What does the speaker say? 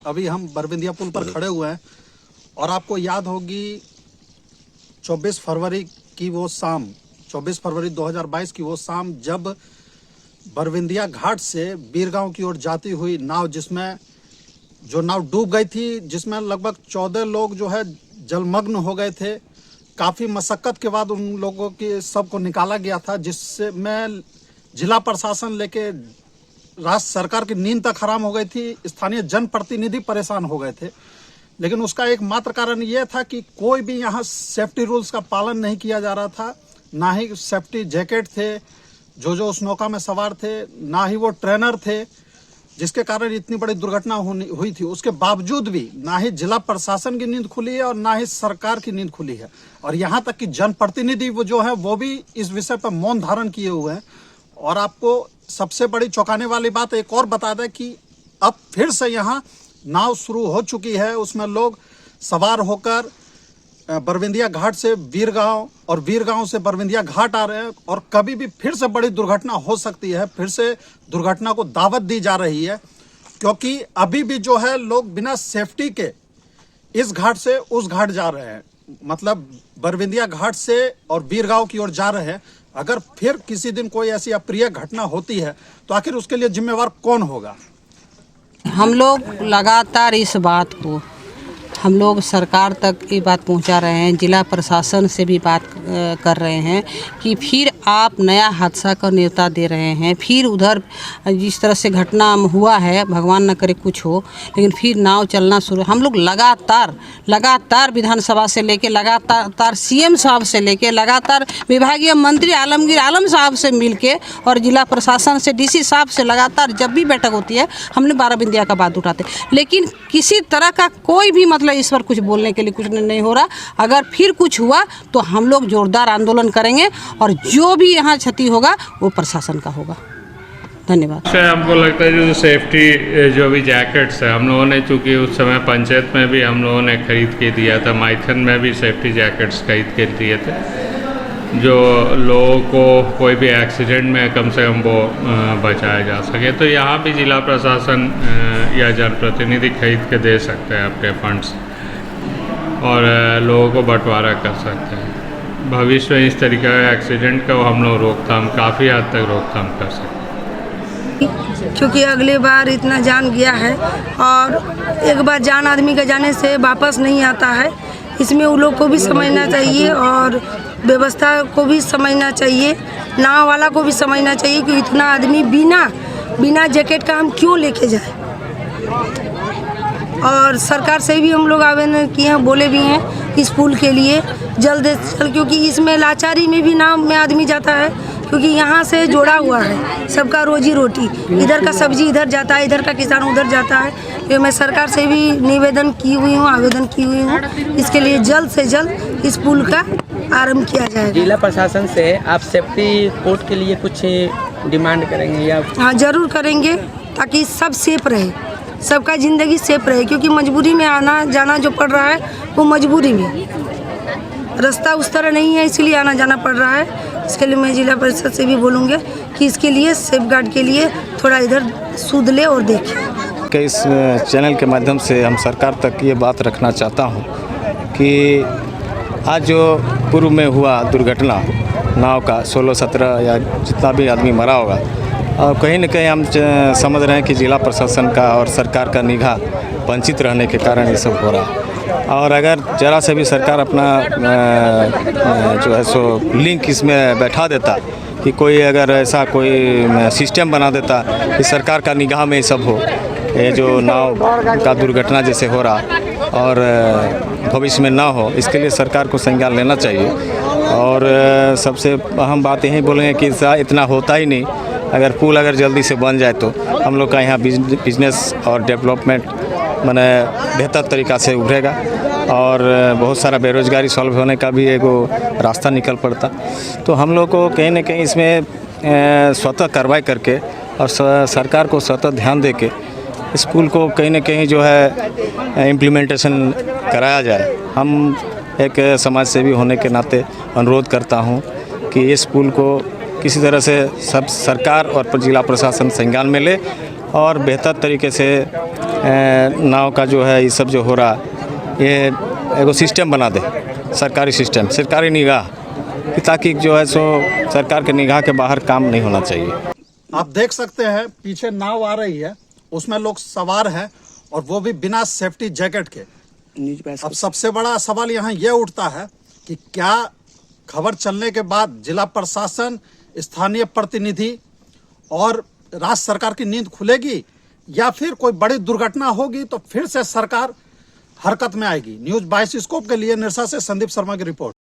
अभी हम बरबिंदिया पुल पर खड़े हुए हैं और आपको याद होगी 24 फरवरी की वो शाम, 24 फरवरी 2022 की वो शाम जब बरबिंदिया घाट से बीरगांव की ओर जाती हुई नाव, जिसमें जो नाव डूब गई थी, जिसमें लगभग 14 लोग जो है जलमग्न हो गए थे। काफ़ी मशक्क़त के बाद उन लोगों की सबको निकाला गया था, जिससे मैं जिला प्रशासन लेके राज्य सरकार की नींद तक हराम हो गई थी। स्थानीय जनप्रतिनिधि परेशान हो गए थे, लेकिन उसका एकमात्र कारण ये था कि कोई भी यहाँ सेफ्टी रूल्स का पालन नहीं किया जा रहा था। ना ही सेफ्टी जैकेट थे जो उस नौका में सवार थे, ना ही वो ट्रेनर थे, जिसके कारण इतनी बड़ी दुर्घटना हुई थी। उसके बावजूद भी ना ही जिला प्रशासन की नींद खुली है और ना ही सरकार की नींद खुली है, और यहाँ तक कि जनप्रतिनिधि वो जो है वो भी इस विषय पर मौन धारण किए हुए हैं। और आपको सबसे बड़ी चौंकाने वाली बात एक और बता दें कि अब फिर से यहाँ नाव शुरू हो चुकी है, उसमें लोग सवार होकर बरबिंदिया घाट से वीरगांव और वीरगांव से बरबिंदिया घाट आ रहे हैं, और कभी भी फिर से बड़ी दुर्घटना हो सकती है। फिर से दुर्घटना को दावत दी जा रही है, क्योंकि अभी भी जो है लोग बिना सेफ्टी के इस घाट से उस घाट जा रहे हैं, मतलब बरबिंदिया घाट से और वीरगांव की ओर जा रहे हैं। अगर फिर किसी दिन कोई ऐसी अप्रिय घटना होती है तो आखिर उसके लिए जिम्मेवार कौन होगा? हम लोग लगातार इस बात को हम लोग सरकार तक ये बात पहुंचा रहे हैं, जिला प्रशासन से भी बात कर रहे हैं कि फिर आप नया हादसा का न्योता दे रहे हैं। फिर उधर जिस तरह से घटना हुआ है, भगवान न करे कुछ हो, लेकिन फिर नाव चलना शुरू। हम लोग लगातार विधानसभा से लेके लगातार सीएम साहब से लेके लगातार विभागीय मंत्री आलमगीर आलम साहब से मिलके और जिला प्रशासन से डीसी साहब से लगातार जब भी बैठक होती है हमने बरबिंदिया का बात उठाते, लेकिन किसी तरह का कोई भी मतलब इस पर कुछ बोलने के लिए कुछ नहीं हो रहा। अगर फिर कुछ हुआ तो हम लोग जोरदार आंदोलन करेंगे और जो भी यहाँ क्षति होगा वो प्रशासन का होगा। धन्यवाद। हमको लगता है जो सेफ्टी जो भी जैकेट्स है, हम लोगों ने चूँकि उस समय पंचायत में भी हम लोगों ने खरीद के दिया था, माइथन में भी सेफ्टी जैकेट्स खरीद के दिए थे, जो लोगों को कोई भी एक्सीडेंट में कम से कम वो बचाया जा सके। तो यहाँ भी जिला प्रशासन या जनप्रतिनिधि खरीद के दे सकते हैं अपने फंड्स और लोगों को बंटवारा कर सकते हैं। भविष्य में इस तरीके का एक्सीडेंट का हम लोग रोकथाम काफ़ी हद तक रोकथाम कर सकते हैं। क्योंकि अगले बार इतना जान गया है और एक बार जान आदमी के जाने से वापस नहीं आता है। इसमें उन लोग को भी समझना चाहिए और व्यवस्था को भी समझना चाहिए, नाव वाला को भी समझना चाहिए कि इतना आदमी बिना जैकेट का हम क्यों लेके जाए। और सरकार से भी हम लोग आवेदन किए हैं, बोले भी हैं इस पुल के लिए जल्द से जल्द, क्योंकि इसमें लाचारी में भी नाव में आदमी जाता है, क्योंकि यहाँ से जोड़ा हुआ है सबका रोजी रोटी। इधर का सब्जी इधर जाता है, इधर का किसान उधर जाता है। तो मैं सरकार से भी निवेदन की हुई हूँ, आवेदन की हुई हूँ, इसके लिए जल्द से जल्द इस पुल का आरंभ किया जाएगा। जिला प्रशासन से आप सेफ्टी कोर्ट के लिए कुछ डिमांड करेंगे या? हाँ, ज़रूर करेंगे, ताकि सब सेफ रहे, सबका ज़िंदगी सेफ रहे, क्योंकि मजबूरी में आना जाना जो पड़ रहा है वो मजबूरी में, रास्ता उस तरह नहीं है, इसलिए आना जाना पड़ रहा है। इसके लिए मैं जिला परिषद से भी बोलूँगी कि इसके लिए सेफ गार्ड के लिए थोड़ा इधर सुध ले और देखें। कि इस चैनल के माध्यम से हम सरकार तक ये बात रखना चाहता हूँ कि आज जो पूर्व में हुआ दुर्घटना नाव का 16-17 या जितना भी आदमी मरा होगा, और कहीं न कहीं हम समझ रहे हैं कि जिला प्रशासन का और सरकार का निगाह वंचित रहने के कारण ये सब हो रहा है। और अगर ज़रा से भी सरकार अपना जो है सो लिंक इसमें बैठा देता कि कोई अगर ऐसा कोई सिस्टम बना देता कि सरकार का निगाह में ये सब हो, ये जो नाव का दुर्घटना जैसे हो रहा और भविष्य में ना हो, इसके लिए सरकार को संज्ञान लेना चाहिए। और सबसे अहम बात यही बोलेंगे कि इतना होता ही नहीं। अगर पुल अगर जल्दी से बन जाए तो हम लोग का यहाँ बिजनेस और डेवलपमेंट माने बेहतर तरीक़ा से उभरेगा और बहुत सारा बेरोज़गारी सॉल्व होने का भी एक रास्ता निकल पड़ता। तो हम लोग को कहीं न कहीं इसमें स्वतः कार्रवाई करके और सरकार को स्वतः ध्यान दे के इस पुल को कहीं न कहीं जो है इम्प्लीमेंटेशन कराया जाए। हम एक समाज सेवी होने के नाते अनुरोध करता हूँ कि इस पुल को किसी तरह से सब सरकार और जिला प्रशासन संज्ञान में ले और बेहतर तरीके से नाव का जो है ये सब जो हो रहा ये एगो सिस्टम बना दे, सरकारी सिस्टम, सरकारी निगाह, कि ताकि जो है सो सरकार के निगाह के बाहर काम नहीं होना चाहिए। आप देख सकते हैं पीछे नाव आ रही है, उसमें लोग सवार हैं और वो भी बिना सेफ्टी जैकेट के। अब सबसे बड़ा सवाल यहाँ ये उठता है कि क्या खबर चलने के बाद जिला प्रशासन, स्थानीय प्रतिनिधि और राज्य सरकार की नींद खुलेगी, या फिर कोई बड़ी दुर्घटना होगी तो फिर से सरकार हरकत में आएगी। न्यूज़ 22 स्कोप के लिए निरसा से संदीप शर्मा की रिपोर्ट।